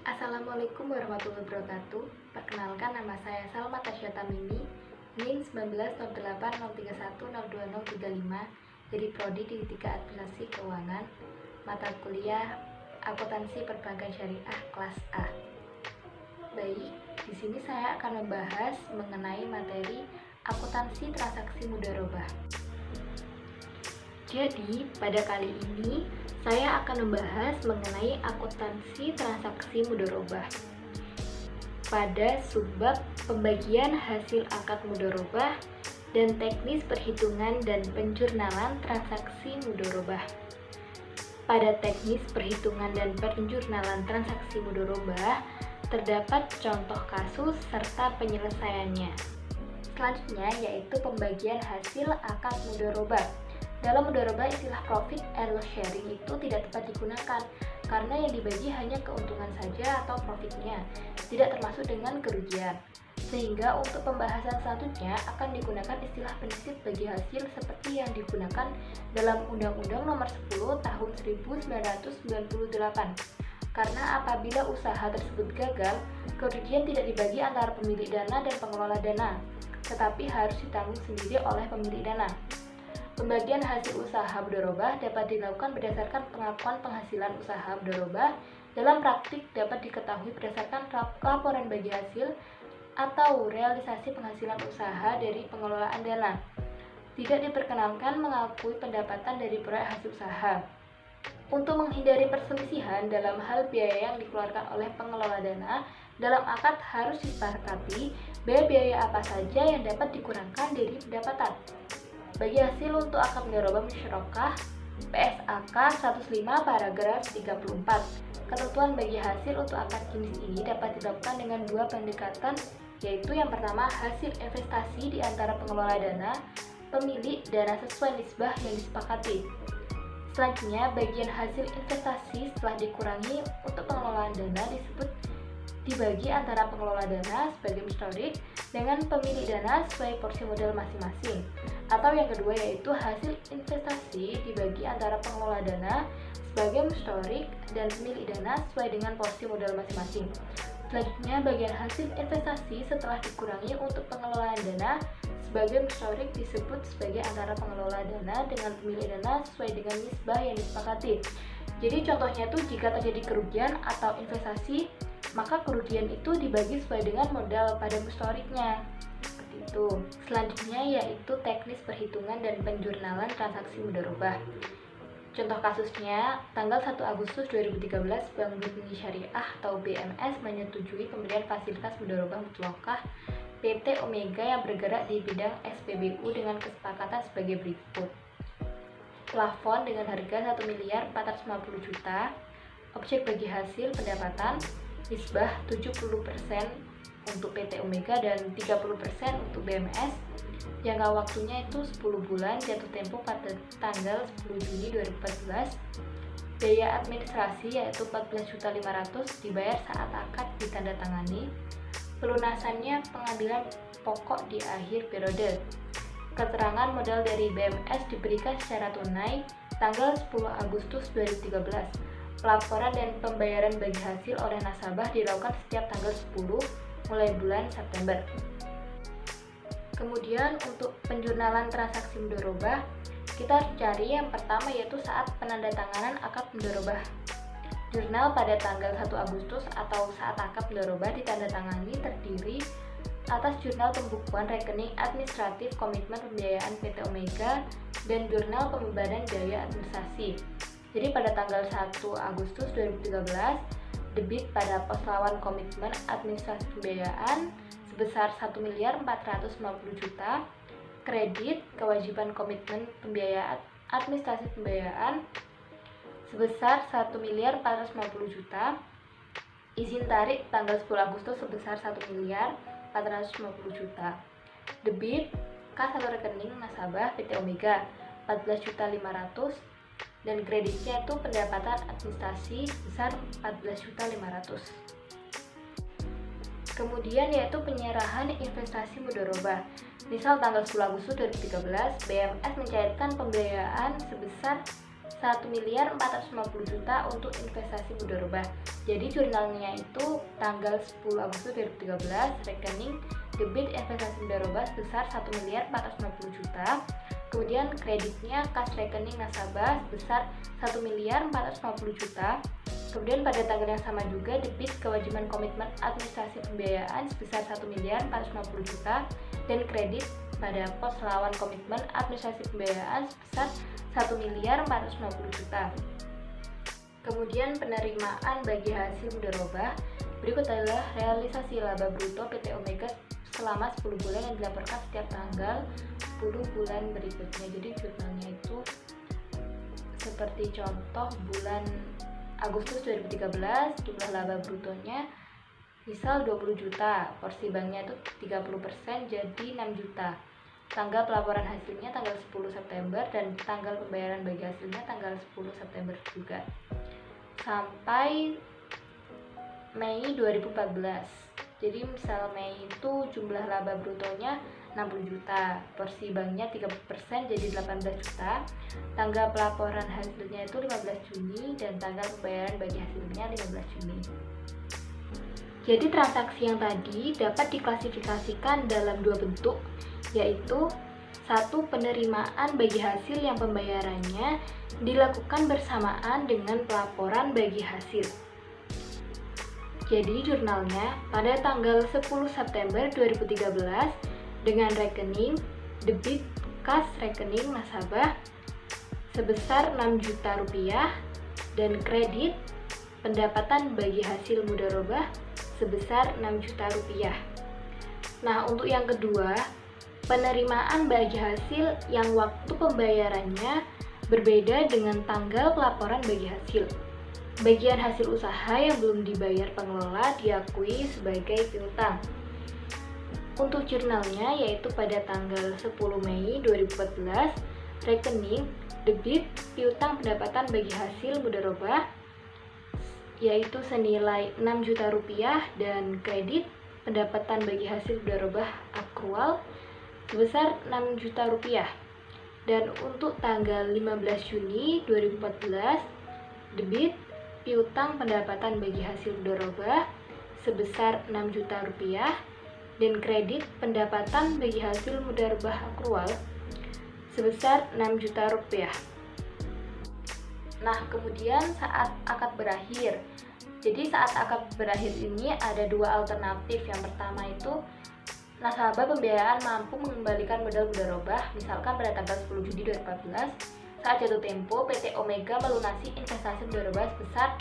Assalamualaikum warahmatullahi wabarakatuh. Perkenalkan, nama saya Salma Tasya Tamimi, NIM 190803102035, dari Prodi D3 Administrasi Keuangan, mata kuliah Akuntansi Perbankan Syariah kelas A. Baik, di sini saya akan membahas mengenai materi akuntansi transaksi mudharabah. Jadi, pada kali ini saya akan membahas mengenai akuntansi transaksi mudharabah. Pada subbab pembagian hasil akad mudharabah dan teknis perhitungan dan penjurnalan transaksi mudharabah. Pada teknis perhitungan dan penjurnalan transaksi mudharabah terdapat contoh kasus serta penyelesaiannya. Selanjutnya yaitu pembagian hasil akad mudharabah. Dalam mudharabah, istilah profit and loss sharing itu tidak tepat digunakan karena yang dibagi hanya keuntungan saja atau profitnya, tidak termasuk dengan kerugian. Sehingga untuk pembahasan selanjutnya akan digunakan istilah penisip bagi hasil seperti yang digunakan dalam Undang-Undang Nomor 10 Tahun 1998. Karena apabila usaha tersebut gagal, kerugian tidak dibagi antara pemilik dana dan pengelola dana, tetapi harus ditanggung sendiri oleh pemilik dana. Pembagian hasil usaha mudharabah dapat dilakukan berdasarkan pengakuan penghasilan usaha mudharabah. Dalam praktik dapat diketahui berdasarkan laporan bagi hasil atau realisasi penghasilan usaha dari pengelolaan dana. Tidak diperkenankan mengakui pendapatan dari proyek hasil usaha. Untuk menghindari perselisihan dalam hal biaya yang dikeluarkan oleh pengelola dana, dalam akad harus disepakati biaya apa saja yang dapat dikurangkan dari pendapatan. Bagi hasil untuk akad mudharabah musyarakah PSAK 105 paragraf 34. Ketentuan bagi hasil untuk akad jenis ini dapat dilakukan dengan dua pendekatan, yaitu yang pertama hasil investasi di antara pengelola dana, pemilik dana sesuai nisbah yang disepakati. Selanjutnya, bagian hasil investasi setelah dikurangi untuk pengelolaan dana disebut dibagi antara pengelola dana sebagai mustorik dengan pemilik dana sesuai porsi modal masing-masing. Atau yang kedua yaitu hasil investasi dibagi antara pengelola dana sebagai mustorik dan pemilik dana sesuai dengan porsi modal masing-masing. Selanjutnya, bagian hasil investasi setelah dikurangi untuk pengelolaan dana sebagai mustorik disebut sebagai antara pengelola dana dengan pemilik dana sesuai dengan nisbah yang disepakati. Jadi contohnya itu jika terjadi kerugian atau investasi, maka kerugian itu dibagi sesuai dengan modal pada mustoriknya. Seperti itu. Selanjutnya yaitu teknis perhitungan dan penjurnalan transaksi mudharabah. Contoh kasusnya, tanggal 1 Agustus 2013, Bank Bumi Syariah atau BMS menyetujui pemberian fasilitas mudharabah mutlaqah PT Omega yang bergerak di bidang SPBU dengan kesepakatan sebagai berikut. Plafon dengan harga 1.450.000.000, objek bagi hasil pendapatan, nisbah 70% untuk PT Omega dan 30% untuk BMS. Jangka waktunya itu 10 bulan, jatuh tempo pada tanggal 10 Juni 2014. Biaya administrasi yaitu 14.500.000 dibayar saat akad ditandatangani. Pelunasannya pengambilan pokok di akhir periode. Keterangan modal dari BMS diberikan secara tunai tanggal 10 Agustus 2013. Pelaporan dan pembayaran bagi hasil oleh nasabah dilakukan setiap tanggal 10 mulai bulan September. Kemudian untuk penjurnalan transaksi mudharabah, kita harus cari yang pertama yaitu saat penandatanganan akad mudharabah. Jurnal pada tanggal 1 Agustus atau saat akad mudharabah ditandatangani terdiri atas jurnal pembukuan rekening administratif komitmen pembiayaan PT Omega dan jurnal pembebanan biaya administrasi. Jadi pada tanggal 1 Agustus 2013, debit pada pos lawan komitmen administrasi pembiayaan sebesar 1.450.000.000, kredit kewajiban komitmen pembiayaan administrasi pembiayaan sebesar 1.450.000.000, izin tarik tanggal 10 Agustus sebesar 1.450.000.000, debit kas atau rekening nasabah PT Omega 14.500.000, dan kreditnya itu pendapatan administrasi sebesar 14.500.000. Kemudian yaitu penyerahan investasi mudharabah. Misal tanggal 10 Agustus 2013, BMS mencairkan pembiayaan sebesar 1.450.000.000 untuk investasi mudharabah. Jadi jurnalnya itu tanggal 10 Agustus 2013, rekening debit investasi mudharabah sebesar 1.450.000.000. Kemudian kreditnya kas rekening nasabah sebesar 1.450.000.000. Kemudian pada tanggal yang sama juga debit kewajiban komitmen administrasi pembiayaan sebesar 1.450.000.000 dan kredit pada pos lawan komitmen administrasi pembiayaan sebesar 1.450.000.000. Kemudian penerimaan bagi hasil mudharabah berikut adalah realisasi laba bruto PT Omega selama 10 bulan yang dilaporkan setiap tanggal 10 bulan berikutnya. Jadi jurnalnya itu seperti contoh bulan Agustus 2013 jumlah laba brutonya misal 20 juta, porsi banknya itu 30% jadi 6 juta. Tanggal pelaporan hasilnya tanggal 10 September dan tanggal pembayaran bagi hasilnya tanggal 10 September juga. Sampai Mei 2014. Jadi misal Mei itu jumlah laba brutonya 60 juta, porsi banknya 30% jadi 18 juta, tanggal pelaporan hasilnya itu 15 Juni dan tanggal pembayaran bagi hasilnya 15 Juni. Jadi transaksi yang tadi dapat diklasifikasikan dalam dua bentuk, yaitu satu, penerimaan bagi hasil yang pembayarannya dilakukan bersamaan dengan pelaporan bagi hasil. Jadi jurnalnya pada tanggal 10 September 2013 dengan rekening debit kas rekening nasabah sebesar 6 juta rupiah dan kredit pendapatan bagi hasil mudharabah sebesar 6 juta rupiah. Nah, untuk yang kedua, penerimaan bagi hasil yang waktu pembayarannya berbeda dengan tanggal pelaporan bagi hasil. Bagian hasil usaha yang belum dibayar pengelola diakui sebagai piutang. Untuk jurnalnya yaitu pada tanggal 10 Mei 2014, rekening debit piutang pendapatan bagi hasil mudharabah yaitu senilai 6 juta rupiah dan kredit pendapatan bagi hasil mudharabah akrual sebesar 6 juta rupiah. Dan untuk tanggal 15 Juni 2014, debit piutang pendapatan bagi hasil mudharabah sebesar 6 juta rupiah dan kredit pendapatan bagi hasil mudharabah akrual sebesar 6 juta rupiah. Nah, kemudian saat akad berakhir. Jadi saat akad berakhir ini ada dua alternatif. Yang pertama itu nasabah pembiayaan mampu mengembalikan modal mudharabah, misalkan pada tanggal 10 Juni 2014 saat jatuh tempo PT Omega melunasi investasi mudharabah sebesar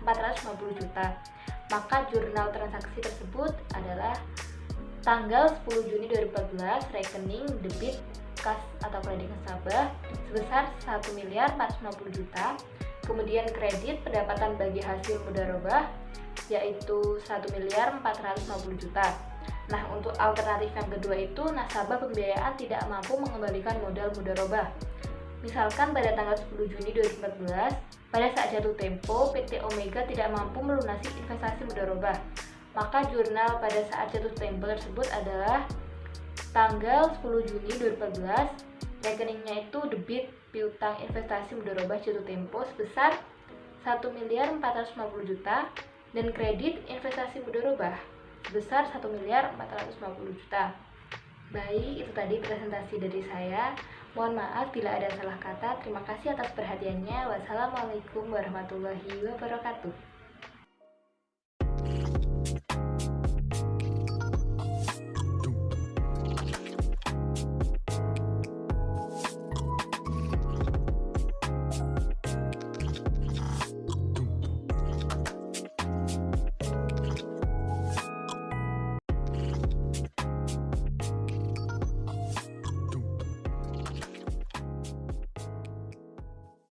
1.450.000.000. Maka jurnal transaksi tersebut adalah tanggal 10 Juni 2014 rekening debit kas atau kredit nasabah sebesar 1.450.000.000, kemudian kredit pendapatan bagi hasil mudharabah yaitu 1.450.000.000. Nah, untuk alternatif yang kedua itu nasabah pembiayaan tidak mampu mengembalikan modal mudharabah. Misalkan pada tanggal 10 Juni 2014, pada saat jatuh tempo, PT Omega tidak mampu melunasi investasi mudharabah. Maka jurnal pada saat jatuh tempo tersebut adalah tanggal 10 Juni 2014, rekeningnya itu debit piutang investasi mudharabah jatuh tempo sebesar 1.450.000.000 dan kredit investasi mudharabah sebesar 1.450.000.000. Baik, itu tadi presentasi dari saya. Mohon maaf bila ada salah kata. Terima kasih atas perhatiannya. Wassalamualaikum warahmatullahi wabarakatuh.